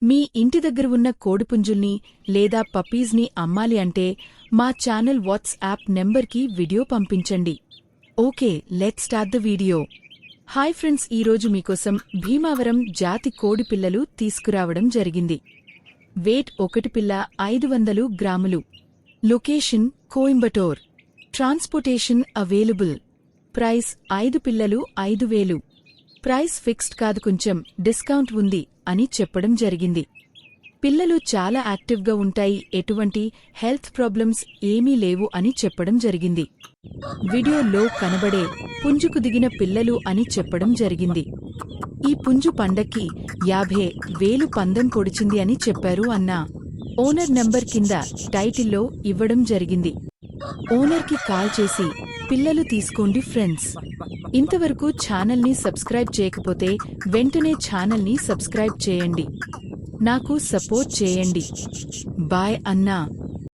మీ ఇంటి దగ్గర ఉన్న కోడిపుంజుల్ని లేదా పప్పీస్ని అమ్మాలి అంటే మా ఛానల్ వాట్సాప్ నెంబర్కి వీడియో పంపించండి. Okay, let's start the video. Hi friends, ఈరోజు మీకోసం భీమావరం జాతి కోడి పిల్లలు తీసుకురావడం జరిగింది. వెయిట్ 1 పిల్ల 500 గ్రాములు. Location Coimbatore. Transportation available. Price 5 పిల్లలు 5000. ప్రైస్ ఫిక్స్డ్ కాదు, కొంచెం డిస్కౌంట్ ఉంది అని చెప్పడం జరిగింది. పిల్లలు చాలా యాక్టివ్గా ఉంటాయి, ఎటువంటి హెల్త్ ప్రాబ్లమ్స్ ఏమీ లేవు అని చెప్పడం జరిగింది. వీడియోలో కనబడే పుంజుకు దిగిన పిల్లలు అని చెప్పడం జరిగింది. ఈ పుంజు పండక్కి 50,000 పందెం పొడిచింది అని చెప్పారు అన్న. ఓనర్ నంబర్ కింద టైటిల్లో ఇవ్వడం జరిగింది. ఓనర్కి కాల్ చేసి పిల్లలు తీసుకోండి ఫ్రెండ్స్. ఇంతవరకు ఛానల్ని సబ్స్క్రైబ్ చేయకపోతే వెంటనే ఛానల్ని సబ్స్క్రైబ్ చేయండి, నాకు సపోర్ట్ చేయండి. బాయ్ అన్నా.